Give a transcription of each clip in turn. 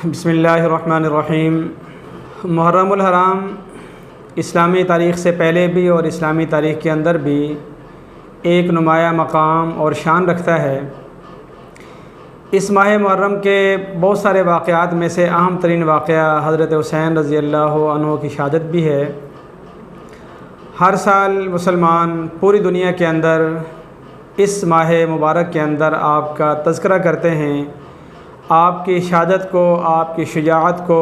बिस्मिल्लाहिर्रहमानिर्रहीम। मुहर्रमुल हराम इस्लामी तारीख़ से पहले भी और इस्लामी तारीख़ के अंदर भी एक नुमाया मकाम और शान रखता है। इस माह मुहर्रम के बहुत सारे वाक़यात में से अहम तरीन वाक़या हज़रत हुसैन रज़ी अल्लाह अन्हु की शहादत भी है। हर साल मुसलमान पूरी दुनिया के अंदर इस माह मुबारक के अंदर आपका तज़किरा करते हैं, आपकी शहादत को, आपकी शुजाअत को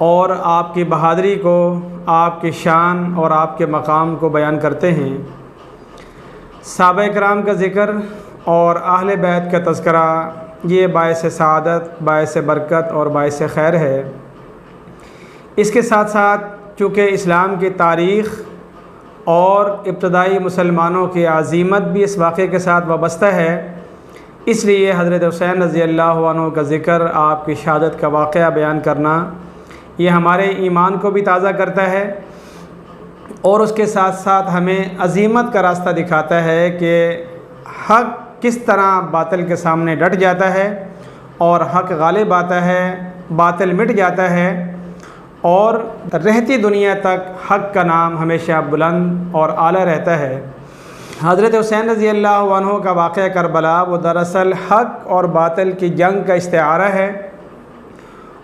और आपकी बहादुरी को, आपकी शान और आपके मकाम को बयान करते हैं। सहाबा किराम का ज़िक्र और अहले बैत का तज़किरा ये बाइस सआदत, बाइस बरकत और बाइस खैर है। इसके साथ साथ चूँकि इस्लाम की तारीख़ और इब्तदाई मुसलमानों की अज़ीमत भी इस वाक़े के साथ वाबस्ता है, इसलिए हज़रत हुसैन रज़ी अल्लाह अन्हु का ज़िक्र, आपकी शहादत का वाक़या बयान करना ये हमारे ईमान को भी ताज़ा करता है और उसके साथ साथ हमें अज़ीमत का रास्ता दिखाता है कि हक़ किस तरह बातिल के सामने डट जाता है और हक़ गालिब आता है, बातिल मिट जाता है और रहती दुनिया तक हक़ का नाम हमेशा बुलंद और आला रहता है। हज़रत हुसैन रज़ी अल्लाह अन्हु का वाक़या करबला वो दरअसल हक़ और बातिल की जंग का इस्तिआरा है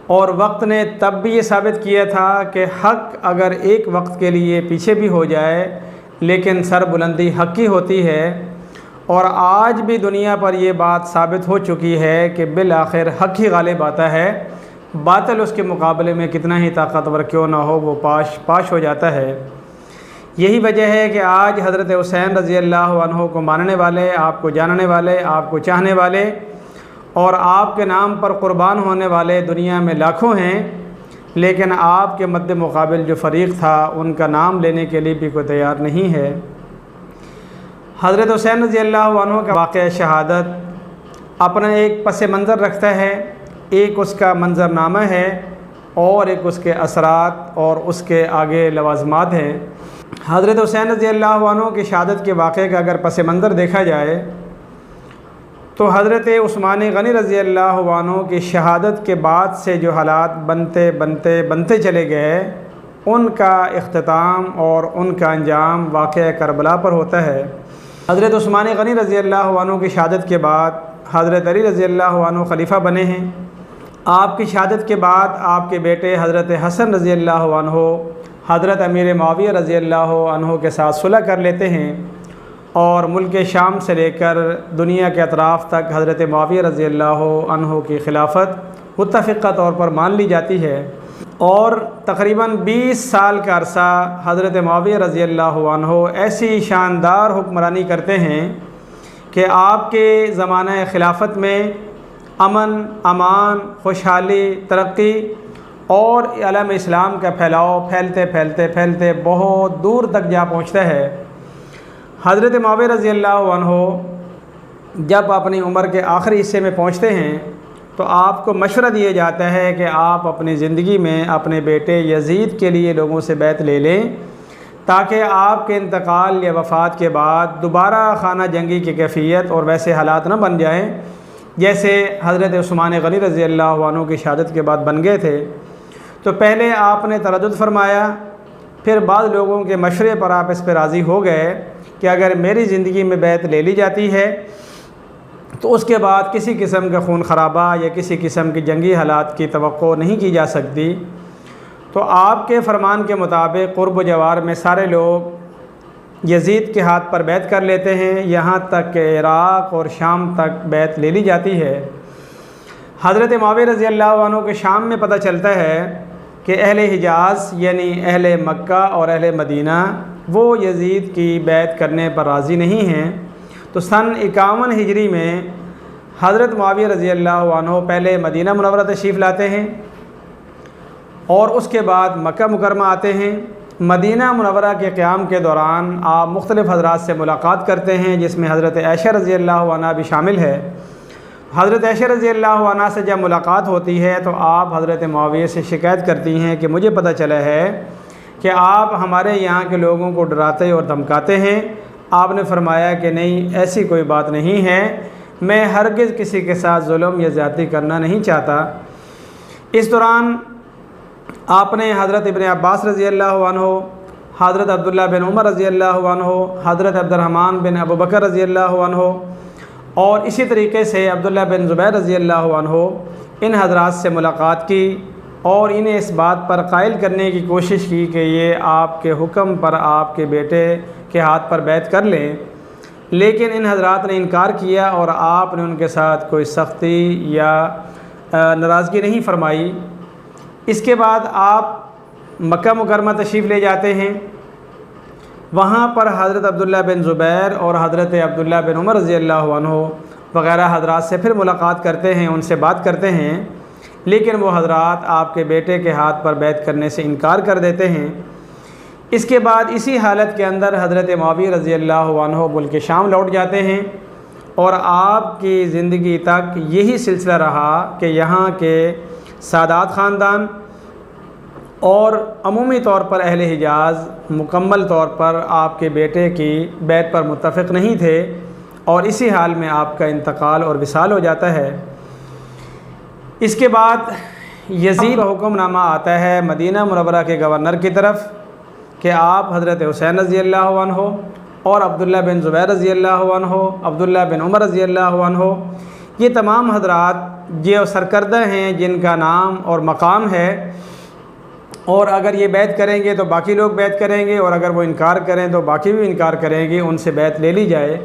और वक्त ने तब भी ये साबित किया था कि हक़ अगर एक वक्त के लिए पीछे भी हो जाए लेकिन सरबुलंदी हक़ की होती है। और आज भी दुनिया पर ये बात साबित हो चुकी है कि बिल आखिर हक़ ही गालिब आता है, बातिल उसके मुकाबले में कितना ही ताकतवर क्यों ना हो वो पाश हो जाता है। यही वजह है कि आज हज़रत हुसैन रज़ी अल्लाह अन्हु को मानने वाले, आपको जानने वाले, आपको चाहने वाले और आपके नाम पर क़ुरबान होने वाले दुनिया में लाखों हैं, लेकिन आपके मद्दे मुकाबिल जो फ़रीक़ था उनका नाम लेने के लिए भी कोई तैयार नहीं है। हज़रत हुसैन रज़ी अल्लाह अन्हु का वाक़या शहादत अपना एक पस मंज़र रखता है, एक उसका मंज़रनामा है और एक उसके असरात और उसके आगे लवाज़मात हैं। हज़रत हुसैन रज़ी अल्लाह अन्हु की शहादत के वाक़े का अगर पस मंज़र देखा जाए तो हज़रत उस्मान गनी रज़ी अल्लाह अन्हु की शहादत के बाद से जो हालात बनते चले गए, उनका इख्तिताम और उनका अंजाम वाक़या करबला पर होता है। हज़रत उस्मान गनी रज़ी अल्लाह अन्हु की शहादत के बाद हज़रत अली रज़ी अल्लाह अन्हु खलीफा बने हैं। आपकी शहादत के बाद आपके बेटे हज़रत हसन रज़ी अल्लाह अन्हु हज़रत अमीर मुआविया रज़ी अल्लाह अन्हु के साथ सुलह कर लेते हैं और मुल्क शाम से लेकर दुनिया के अतराफ़ तक हज़रत मुआविया रज़ी अल्लाह अन्हु की खिलाफत मुत्तफ़िक़ा तौर पर मान ली जाती है और तकरीबन 20 साल का अरसा हज़रत मुआविया रज़ी अल्लाह अन्हु ऐसी शानदार हुक्मरानी करते हैं कि आपके ज़माना खिलाफत में अमन, अमान, खुशहाली, तरक्की और आलम इस्लाम का फैलाव फैलते बहुत दूर तक जा पहुँचता है। हज़रत मुआविया रज़ी अल्लाह अन्हु जब अपनी उम्र के आखिरी हिस्से में पहुँचते हैं तो आपको मशवरा दिया जाता है कि आप अपनी ज़िंदगी में अपने बेटे यज़ीद के लिए लोगों से बैत ले लें ताकि आपके इंतकाल या वफ़ात के बाद दोबारा खाना जंगी की कैफियत और वैसे हालात न बन जाएँ जैसे हज़रत उस्मान गनी रज़ी अल्लाह अन्हु की शहादत के बाद बन गए थे। तो पहले आपने तरद्दुद फरमाया, फिर बाद लोगों के मशवरे पर आप इस पर राज़ी हो गए कि अगर मेरी ज़िंदगी में बैत ले ली जाती है तो उसके बाद किसी किस्म का खून खराबा या किसी किस्म की जंगी हालात की तवक्को नहीं की जा सकती। तो आपके फरमान के मुताबिक क़ुर्ब जवार में सारे लोग यज़ीद के हाथ पर बैत कर लेते हैं, यहाँ तक कि इराक़ और शाम तक बैत ले ली जाती है। हज़रत मुआविया रज़ी अल्लाह अन्हु के शाम में पता चलता है कि अहले हिजाज़ यानी अहले मक्का और अहले मदीना वो यज़ीद की बैत करने पर राज़ी नहीं हैं। तो सन 51 हिजरी में हज़रत मुआविया रज़ी अल्लाह अन्हु पहले मदीना मुनव्वरा तशरीफ़ लाते हैं और उसके बाद मक्का मुकरमा आते हैं। मदीना मुनव्वरा के क़याम के दौरान आप मुख्तलिफ़ हज़रात से मुलाक़ात करते हैं जिसमें हज़रत आयशा रज़ी अल्लाह अन्हा भी शामिल है। हज़रत आयशा रज़ी अल्लाह अन्हा से जब मुलाक़ात होती है तो आप हज़रत मुआविया से शिकायत करती हैं कि मुझे पता चला है कि आप हमारे यहाँ के लोगों को डराते और धमकाते हैं। आपने फरमाया कि नहीं, ऐसी कोई बात नहीं है, मैं हरगिज़ किसी के साथ जुल्म या ज़्यादती करना नहीं चाहता। इस दौरान आपने हज़रत इब्न अब्बास रज़ी अल्लाह अन्हु, हज़रत अब्दुल्ला बिन उमर रज़ी अल्लाह अन्हु, हज़रत अब्दुर्रहमान बिन अबू बकर रज़ी अल्लाह अन्हु और इसी तरीके से अब्दुल्ला बिन ज़ुबैर रज़ी अल्लाह अन्हु, इन हज़रात से मुलाकात की और इन्हें इस बात पर कायल करने की कोशिश की कि ये आपके हुक्म पर आपके बेटे के हाथ पर बैत कर लें, लेकिन इन हज़रात ने इनकार किया और आपने उनके साथ कोई सख्ती या नाराज़गी नहीं फरमाई। इसके बाद आप मक्का मुकरमा तशरीफ़ ले जाते हैं। वहाँ पर हज़रत अब्दुल्ला बिन ज़ुबैर और हज़रत अब्दुल्ला बिन उमर रज़ी अल्लाह अन्हु वग़ैरह हज़रात से फिर मुलाकात करते हैं, उनसे बात करते हैं, लेकिन वो हज़रात आपके बेटे के हाथ पर बैत करने से इनकार कर देते हैं। इसके बाद इसी हालत के अंदर हज़रत मुआविया रज़ी अल्लाह अन्हु मुल्क शाम लौट जाते हैं और आपकी ज़िंदगी तक यही सिलसिला रहा कि यहाँ के सादात ख़ानदान और अमूमी तौर पर अहले हिजाज़ मुकम्मल तौर पर आपके बेटे की बैत पर मुत्तफ़िक़ नहीं थे और इसी हाल में आपका इंतकाल और विसाल हो जाता है। इसके बाद यज़ीद का हुक्मनामा आता है मदीना मुनव्वरा के गवर्नर की तरफ कि आप हज़रत हुसैन रज़ी अल्लाह अन्हु और अब्दुल्ला बिन ज़ुबैर रज़ी अल्लाह अन्हु, अब्दुल्ला बिन उमर रज़ी अल्लाह अन्हु, ये तमाम हज़रात जो सरकर्दा हैं, जिनका नाम और मकाम है, और अगर ये बैत करेंगे तो बाकी लोग बैत करेंगे और अगर वो इनकार करें तो बाकी भी इनकार करेंगे, उनसे बैत ले ली जाए।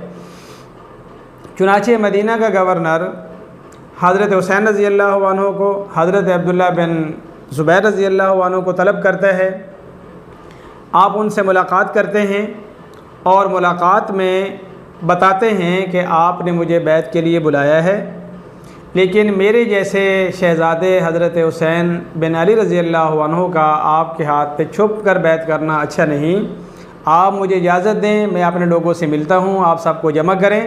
चुनाचे मदीना का गवर्नर हज़रत हुसैन रज़ी अल्लाह अन्हु को हज़रत अब्दुल्ला बिन ज़ुबैर रज़ी अल्लाह अन्हु को तलब करता है। आप उनसे मुलाकात करते हैं और मुलाकात में बताते हैं कि आपने मुझे बैत के लिए बुलाया है, लेकिन मेरे जैसे शहज़ादे हज़रत हुसैन बिन अली रज़ी अल्लाह अन्हु का आपके हाथ पे छुप कर बैत करना अच्छा नहीं। आप मुझे इजाज़त दें, मैं अपने लोगों से मिलता हूँ, आप सबको जमा करें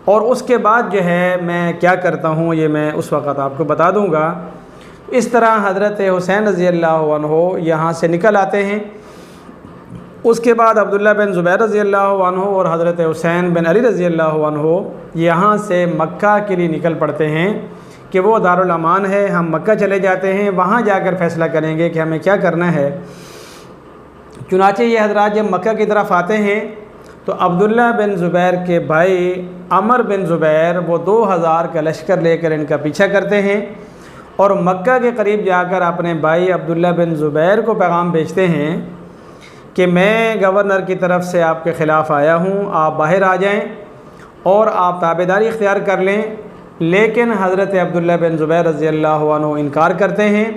और उसके बाद जो है मैं क्या करता हूँ ये मैं उस वक़्त आपको बता दूँगा। इस तरह हज़रत हुसैन रज़ी अल्लाह अन्हु यहाँ से निकल आते हैं। उसके बाद अब्दुल्ला बिन ज़ुबैर रज़ी अल्लाह अन्हु और हज़रत हुसैन बिन अली रज़ी अल्लाह अन्हु यहाँ से मक्का के लिए निकल पड़ते हैं कि वो दारुल अमान है, हम मक्का चले जाते हैं, वहाँ जाकर फ़ैसला करेंगे कि हमें क्या करना है। चुनाचे ये हज़रात जब मक्का की तरफ आते हैं तो अब्दुल्ला बिन ज़ुबैर के भाई अमर बिन ज़ुबैर वो 2000 का लश्कर लेकर इनका पीछा करते हैं और मक्का के करीब जाकर अपने भाई अब्दुल्ला बिन ज़ुबैर को पैगाम भेजते हैं कि मैं गवर्नर की तरफ से आपके ख़िलाफ़ आया हूँ, आप बाहर आ जाएं और आप ताबेदारी इख्तियार कर लें। लेकिन हज़रत अब्दुल्ला बिन ज़ुबैर रज़ी अल्लाह अन्हु इनकार करते हैं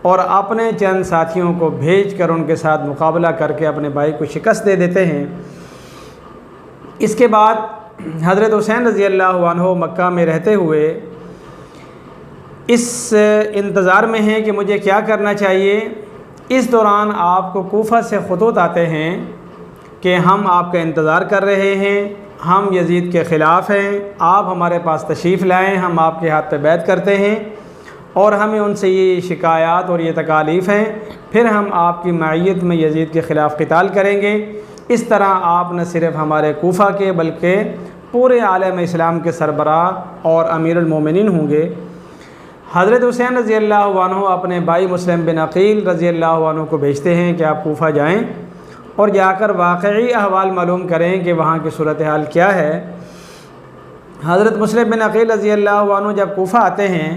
और अपने चंद साथियों को भेज कर उनके साथ मुकाबला करके अपने भाई को शिकस्त दे देते हैं। इसके बाद हज़रत हुसैन रज़ी अल्लाह अन्हु मक्का में रहते हुए इस इंतज़ार में हैं कि मुझे क्या करना चाहिए। इस दौरान आपको कूफा से ख़ुतूत आते हैं कि हम आपका इंतज़ार कर रहे हैं, हम यज़ीद के ख़िलाफ़ हैं, आप हमारे पास तशरीफ़ लाएँ, हम आपके हाथ पे बैत करते हैं और हमें उनसे ये शिकायत और ये तकालीफ़ हैं, फिर हम आपकी मायत में यज़ीद के ख़िलाफ़ क़िताल करेंगे। इस तरह आप न सिर्फ़ हमारे कूफा के बल्कि पूरे आलम इस्लाम के सरबराह और अमीरुल मोमिनीन होंगे। हज़रत हुसैन रज़ी अल्लाह अन्हु अपने भाई मुस्लिम बिन अक़ील रज़ी अल्लाह अन्हु को भेजते हैं कि आप कूफा जाएं और जाकर वाक़ई अहवाल मालूम करें कि वहाँ की सूरत हाल क्या है। हज़रत मुस्लिम बिन अक़ील रज़ी अल्लाह अन्हु जब कूफा आते हैं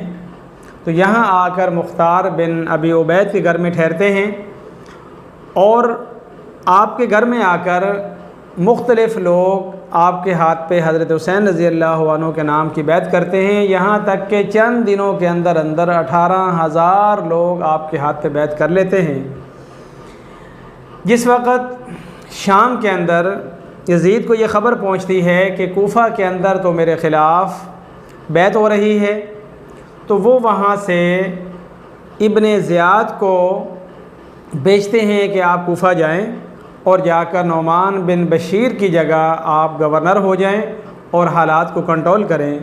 तो यहाँ आकर मुख्तार बिन अबी उबैद के घर में ठहरते हैं और आपके घर में आकर मुख्तलिफ़ लोग आपके हाथ पे हज़रत हुसैन रज़ी अल्लाह अन्हु के नाम की बैत करते हैं। यहाँ तक कि चंद दिनों के अंदर अंदर 18,000 लोग आपके हाथ पे बैत कर लेते हैं। जिस वक़्त शाम के अंदर यज़ीद को ये ख़बर पहुँचती है कि कूफा के अंदर तो मेरे ख़िलाफ़ बैत हो रही है, तो वो वहाँ से इब्ने ज़ियाद को भेजते हैं कि आप कूफा जाएं और जाकर नौमान बिन बशीर की जगह आप गवर्नर हो जाएं और हालात को कंट्रोल करें।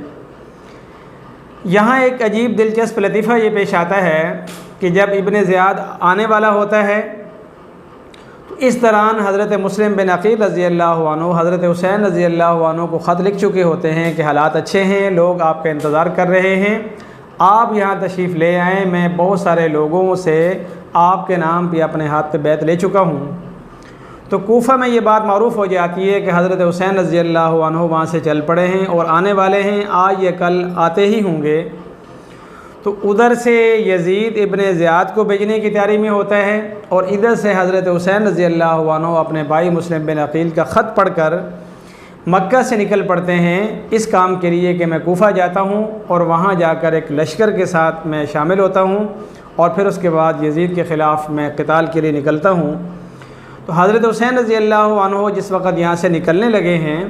यहाँ एक अजीब दिलचस्प लतीफ़ा ये पेश आता है कि जब इब्ने ज़ियाद आने वाला होता है तो इस दौरान हज़रत मुस्लिम बिन अक़ील रज़ी अल्लाह अन्हु हज़रत हुसैन रज़ी अल्लाह अन्हु को ख़त लिख चुके होते हैं कि हालात अच्छे हैं, लोग आपका इंतज़ार कर रहे हैं, आप यहाँ तशरीफ़ ले आएँ, मैं बहुत सारे लोगों से आपके नाम पे अपने हाथ पे बैत ले चुका हूँ। तो कूफ़ा में ये बात मारूफ़ हो जाती है कि हज़रत हुसैन रज़ी अल्लाह अन्हु वहाँ से चल पड़े हैं और आने वाले हैं, आज या कल आते ही होंगे। तो उधर से यज़ीद इब्ने ज़ियाद को भेजने की तैयारी में होता है और इधर से हज़रत हुसैन रज़ी अल्लाह अन्हु अपने भाई मुस्लिम बिन अक़ील का ख़त पढ़कर मक्का से निकल पड़ते हैं इस काम के लिए कि मैं कूफ़ा जाता हूँ और वहाँ जाकर एक लश्कर के साथ मैं शामिल होता हूँ और फिर उसके बाद यज़ीद के ख़िलाफ़ मैं क़िताल के लिए निकलता हूँ। तो हज़रत हुसैन रज़ी अल्लाह अन्हु जिस वक़्त यहाँ से निकलने लगे हैं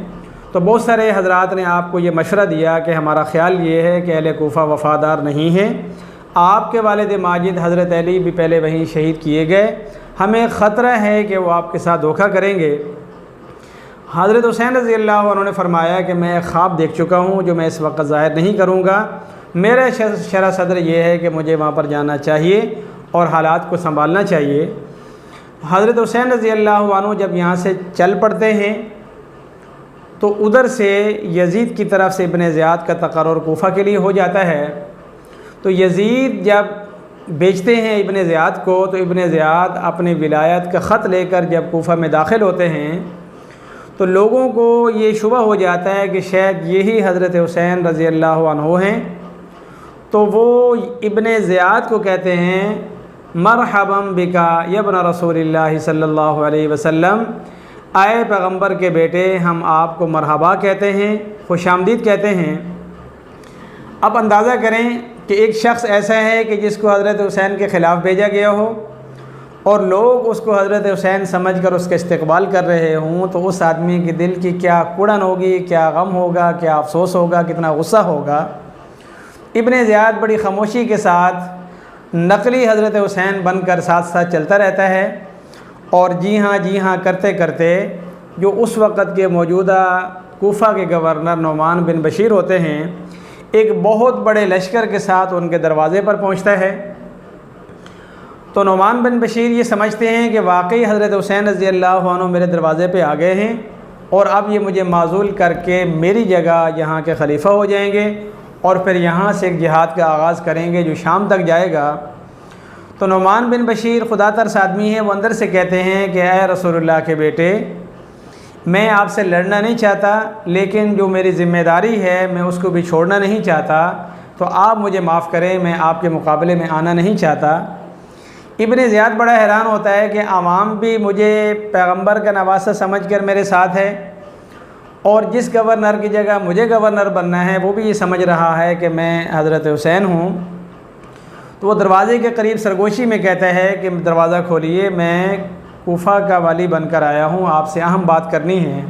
तो बहुत सारे हज़रात ने आपको ये मशवरा दिया कि हमारा ख़्याल ये है कि अहले कूफ़ा वफ़ादार नहीं है, आपके वालिद माजिद हज़रत अली भी पहले वहीं शहीद किए गए, हमें ख़तरा है कि वो आपके साथ धोखा करेंगे। हज़रत हुसैन रज़ी अल्लाह अन्हु ने फ़रमाया कि मैं ख़्वाब देख चुका हूँ जो मैं इस वक्त ज़ाहिर नहीं करूँगा, मेरा शरह सदर ये है कि मुझे वहाँ पर जाना चाहिए और हालात को संभालना चाहिए। हज़रत हुसैन रज़ी अल्लाह अन्हु जब यहाँ से चल पड़ते हैं तो उधर से यज़ीद की तरफ से इब्ने ज़ियाद का तक़र्रुर कूफ़ा के लिए हो जाता है। तो यज़ीद जब बेचते हैं इब्ने ज़ियाद को, तो इब्ने ज़ियाद अपने विलायत का ख़त लेकर जब कूफ़ा में दाखिल होते हैं तो लोगों को ये शुबा हो जाता है कि शायद यही हज़रत हुसैन रज़ी अल्लाह अन्हु हैं। तो वो इब्ने ज़ियाद को कहते हैं मरहबम बिका यब्न रसूलिल्लाह सल्लल्लाहु अलैहि वसल्लम, आए पैगंबर के बेटे, हम आपको मरहबा कहते हैं, खुशामदीद कहते हैं। अब अंदाज़ा करें कि एक शख्स ऐसा है कि जिसको हज़रत हुसैन के ख़िलाफ़ भेजा गया हो और लोग उसको हज़रत हुसैन समझकर उसका इस्तकबाल कर रहे हों, तो उस आदमी के दिल की क्या कुड़न होगी, क्या गम होगा, क्या अफसोस होगा, कितना गुस्सा होगा। इब्ने ज़ियाद बड़ी खामोशी के साथ नकली हज़रत हुसैन बनकर साथ साथ चलता रहता है और जी हाँ करते करते जो उस वक़्त के मौजूदा कूफ़ा के गवर्नर नुमान बिन बशीर होते हैं, एक बहुत बड़े लश्कर के साथ उनके दरवाज़े पर पहुंचता है। तो नुमान बिन बशीर ये समझते हैं कि वाकई हज़रत हुसैन रज़ी अल्लाह अन्हु मेरे दरवाज़े पे आ गए हैं और अब ये मुझे माज़ूल करके मेरी जगह यहाँ के खलीफा हो जाएंगे और फिर यहाँ से एक जिहाद का आगाज़ करेंगे जो शाम तक जाएगा। तो नुमान बिन बशीर खुदा तरस आदमी है, वो अंदर से कहते हैं कि ऐ रसूलुल्लाह के बेटे, मैं आपसे लड़ना नहीं चाहता, लेकिन जो मेरी ज़िम्मेदारी है मैं उसको भी छोड़ना नहीं चाहता, तो आप मुझे माफ़ करें, मैं आपके मुकाबले में आना नहीं चाहता। इब्ने ज़ियाद बड़ा हैरान होता है कि आवाम भी मुझे पैगंबर का नवासा समझकर मेरे साथ है और जिस गवर्नर की जगह मुझे गवर्नर बनना है वो भी ये समझ रहा है कि मैं हज़रत हुसैन हूँ। तो वो दरवाज़े के करीब सरगोशी में कहता है कि दरवाज़ा खोलिए, मैं कूफ़ा का वाली बनकर आया हूँ, आपसे अहम बात करनी है।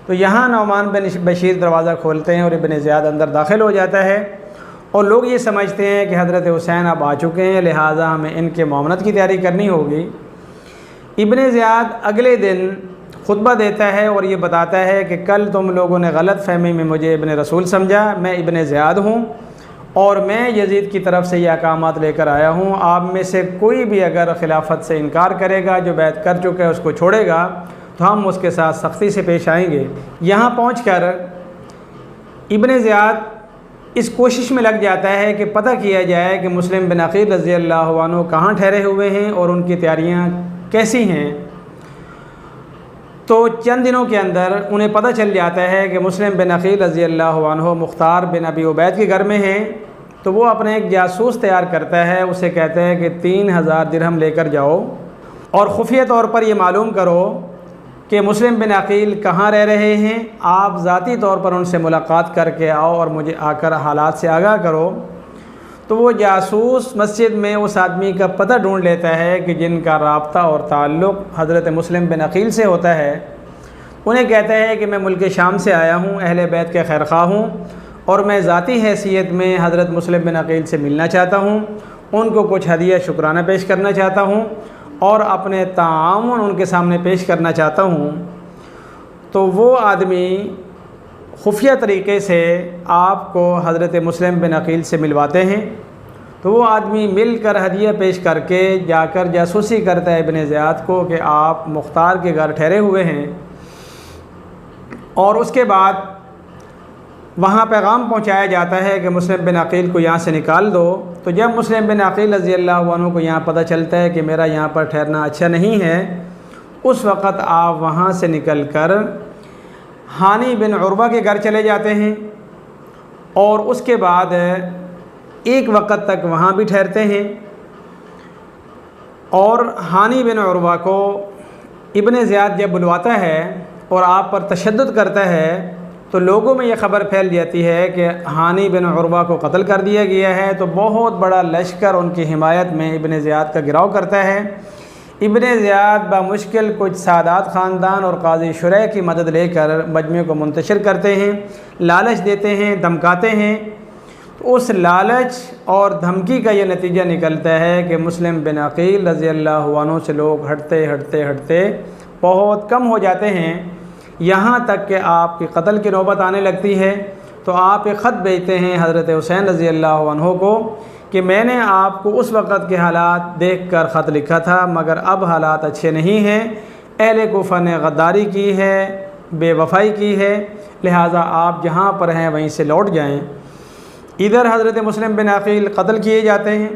तो यहाँ नुमान बिन बशीर दरवाज़ा खोलते हैं और इब्ने ज़ियाद अंदर दाखिल हो जाता है और लोग ये समझते हैं कि हज़रत हुसैन अब आ चुके हैं, लिहाजा हमें इनके मामनत की तैयारी करनी होगी। इब्ने ज़ियाद अगले दिन खुतबा देता है और ये बताता है कि कल तुम लोगों ने गलत फ़हमी में मुझे इब्ने रसूल समझा, मैं इब्ने ज़ियाद हूँ और मैं यज़ीद की तरफ से ये अहकामात लेकर आया हूँ। आप में से कोई भी अगर खिलाफत से इनकार करेगा, जो बैत कर चुका है उसको छोड़ेगा, तो हम उसके साथ सख्ती से पेश आएंगे। यहाँ पहुँचकर इब्ने ज़ियाद इस कोशिश में लग जाता है कि पता किया जाए कि मुस्लिम बिन अक़ील रज़ी अल्लाह अन्हु कहाँ ठहरे हुए हैं और उनकी तैयारियाँ कैसी हैं। तो चंद दिनों के अंदर उन्हें पता चल जाता है कि मुस्लिम बिन अक़ील रज़ी अल्लाह अन्हु मुख्तार बिन अबी उबैद के घर में हैं। तो वो अपने एक जासूस तैयार करता है, उसे कहता है कि 3000 दिरहम लेकर जाओ और खुफिया तौर पर ये मालूम करो कि मुस्लिम बिन अक़ील कहाँ रह रहे हैं, आप ज़ाती तौर पर उनसे मुलाकात करके आओ और मुझे आकर हालात से आगाह करो। तो वो जासूस मस्जिद में उस आदमी का पता ढूंढ लेता है कि जिनका राब्ता और ताल्लुक़ हज़रत मुस्लिम बिन अक़ील से होता है। उन्हें कहता है कि मैं मुल्क शाम से आया हूँ, अहले बैत के खैरख़्वाह हूँ और मैं ज़ाती हैसियत में हज़रत मुस्लिम बिन अक़ील से मिलना चाहता हूँ, उनको कुछ हदिया शुक्राना पेश करना चाहता हूँ और अपने ताआवुन उनके सामने पेश करना चाहता हूँ। तो वो आदमी खुफिया तरीक़े से आपको हज़रत मुस्लिम बिन अक़ील से मिलवाते हैं। तो वो आदमी मिलकर हदिया पेश करके जाकर जासूसी करता है इब्ने ज़ियाद को कि आप मुख्तार के घर ठहरे हुए हैं और उसके बाद वहाँ पैगाम पहुँचाया जाता है कि मुस्लिम बिन अकील को यहाँ से निकाल दो। तो जब मुस्लिम बिन अकील रज़ी अल्लाह अन्हु को यहाँ पता चलता है कि मेरा यहाँ पर ठहरना अच्छा नहीं है, उस वक़्त आप वहाँ से निकल कर हानी बिन उर्वा के घर चले जाते हैं और उसके बाद एक वक़्त तक वहाँ भी ठहरते हैं। और हानी बिन उर्वा को इब्ने ज़ियाद जब बुलवाता है और आप पर तशद्दुद करता है तो लोगों में यह ख़बर फैल जाती है कि हानी बिन उर्वा को कत्ल कर दिया गया है। तो बहुत बड़ा लश्कर उनकी हिमायत में इब्ने ज़ियाद का गिराव करता है। इब्ने ज़ियाद बामुश्किल कुछ सादात ख़ानदान और काज़ी शुरैह की मदद लेकर मजमे को मुंतशिर करते हैं, लालच देते हैं, धमकाते हैं। तो उस लालच और धमकी का ये नतीजा निकलता है कि मुस्लिम बिन अकील रज़ी अल्लाह अन्हु से लोग हटते हटते हटते बहुत कम हो जाते हैं, यहाँ तक कि आपके कत्ल की नौबत आने लगती है। तो आप एक ख़त भेजते हैं हज़रत हुसैन रज़ी अल्लाह अन्हु को कि मैंने आपको उस वक़्त के हालात देखकर ख़त लिखा था, मगर अब हालात अच्छे नहीं हैं। अहले कूफा ने गद्दारी की है, बेवफ़ाई की है, लिहाजा आप जहाँ पर हैं वहीं से लौट जाएँ। इधर हज़रत मुस्लिम बिन अकील कत्ल किए जाते हैं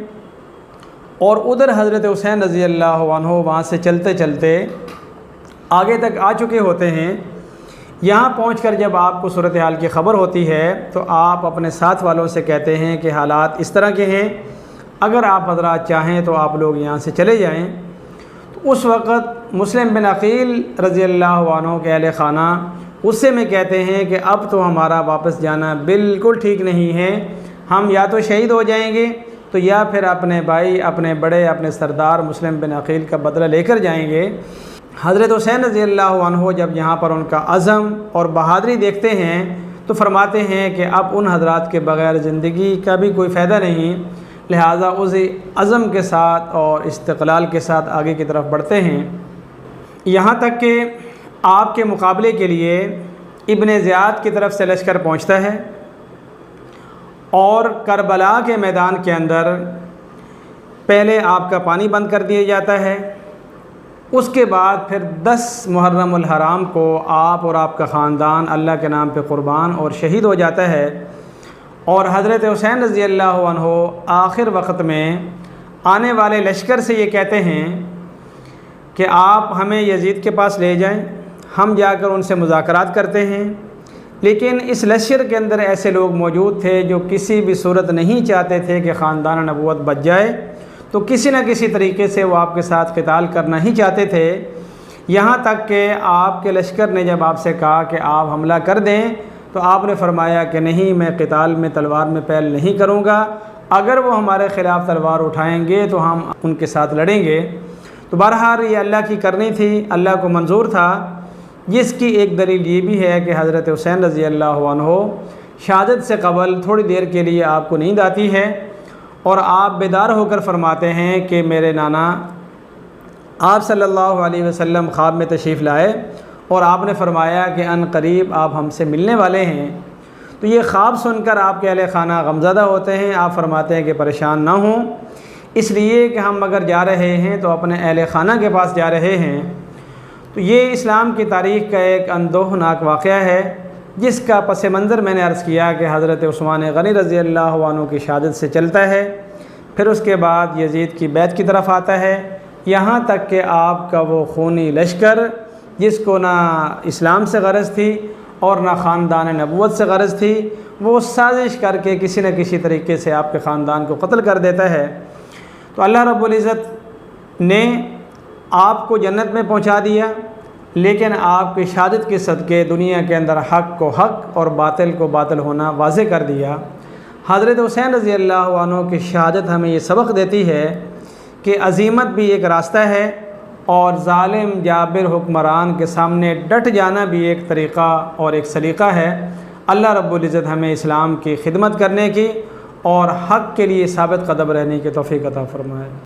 और उधर हज़रत हुसैन रज़ी अल्लाह अन्हु वहाँ से चलते चलते आगे तक आ चुके होते हैं। यहाँ पहुंचकर जब आपको सूरत हाल की ख़बर होती है तो आप अपने साथ वालों से कहते हैं कि हालात इस तरह के हैं, अगर आप हज़रात चाहें तो आप लोग यहाँ से चले जाएं। तो उस वक़्त मुस्लिम बिन अकील रज़ी अल्लाह अन्हु के अहले ख़ाना उससे में कहते हैं कि अब तो हमारा वापस जाना बिल्कुल ठीक नहीं है, हम या तो शहीद हो जाएंगे तो या फिर अपने भाई, अपने बड़े, अपने सरदार मुस्लिम बिन अकील का बदला लेकर जाएंगे। हज़रत हुसैन रज़ी अल्लाह अन्हु जब यहाँ पर उनका अज़म और बहादुरी देखते हैं तो फरमाते हैं कि अब उन हज़रात के बग़ैर ज़िंदगी का भी कोई फ़ायदा नहीं, लिहाजा उस अज़म के साथ और इस्तिक़लाल के साथ आगे की तरफ बढ़ते हैं। यहाँ तक कि आपके मुकाबले के लिए इब्ने ज़ियाद की तरफ से लश्कर पहुँचता है और करबला के मैदान के अंदर पहले आपका पानी बंद कर दिया जाता है। उसके बाद फिर 10 मुहर्रमुल हराम को आप और आपका ख़ानदान अल्लाह के नाम पे क़ुरबान और शहीद हो जाता है। और हज़रत हुसैन रज़ी अल्लाह अन्हु आखिर वक़्त में आने वाले लश्कर से ये कहते हैं कि आप हमें यजीद के पास ले जाएं, हम जाकर उनसे मुज़ाकरात करते हैं। लेकिन इस लश्कर के अंदर ऐसे लोग मौजूद थे जो किसी भी सूरत नहीं चाहते थे कि ख़ानदान नबूवत बच जाए, तो किसी न किसी तरीके से वो आपके साथ क़िताल करना ही चाहते थे। यहाँ तक कि आपके लश्कर ने जब आपसे कहा कि आप हमला कर दें तो आपने फरमाया कि नहीं, मैं क़िताल में तलवार में पहल नहीं करूँगा, अगर वो हमारे ख़िलाफ़ तलवार उठाएंगे तो हम उनके साथ लड़ेंगे। तो बहरहाल ये अल्लाह की करनी थी, अल्लाह को मंजूर था। जिसकी एक दलील ये भी है कि हज़रत हुसैन रज़ी अल्लाह अन्हु शहादत से क़बल थोड़ी देर के लिए आपको नींद आती है और आप बेदार होकर फरमाते हैं कि मेरे नाना आप सल्लल्लाहु अलैहि वसल्लम ख्वाब में तशरीफ़ लाए और आपने फरमाया कि अन करीब आप हमसे मिलने वाले हैं। तो ये ख्वाब सुनकर आपके अहले ख़ाना गमज़दा होते हैं। आप फरमाते हैं कि परेशान ना हों, इसलिए कि हम अगर जा रहे हैं तो अपने अहले ख़ाना के पास जा रहे हैं। तो ये इस्लाम की तारीख़ का एक अंदोहनाक वाक़या है जिसका पस मंज़र मैंने अर्ज़ किया कि हज़रत उस्मान गनी रज़ी अल्लाह अन्हु की शहादत से चलता है, फिर उसके बाद यजीद की बैत की तरफ आता है, यहाँ तक कि आपका वो खूनी लश्कर जिसको ना इस्लाम से गरज थी और ना ख़ानदान नबूवत से गरज थी, वो साजिश करके किसी न किसी तरीके से आपके ख़ानदान को कत्ल कर देता है। तो अल्लाह रब्बुल इज़्ज़त ने आपको जन्नत में पहुँचा दिया, लेकिन आपकी शहादत के सदक़े दुनिया के अंदर हक़ को हक़ और बातिल को बातिल होना वाज़े कर दिया। हज़रत हुसैन रज़ी अल्लाह अन्हु की शहादत हमें ये सबक देती है कि अज़ीमत भी एक रास्ता है और ज़ालिम जाबिर हुक्मरान के सामने डट जाना भी एक तरीक़ा और एक सलीक़ा है। अल्लाह रब्बुल इज़्ज़त हमें इस्लाम की खिदमत करने की और हक़ के लिए साबित कदम रहने की तौफ़ीक़ अता फ़रमाए।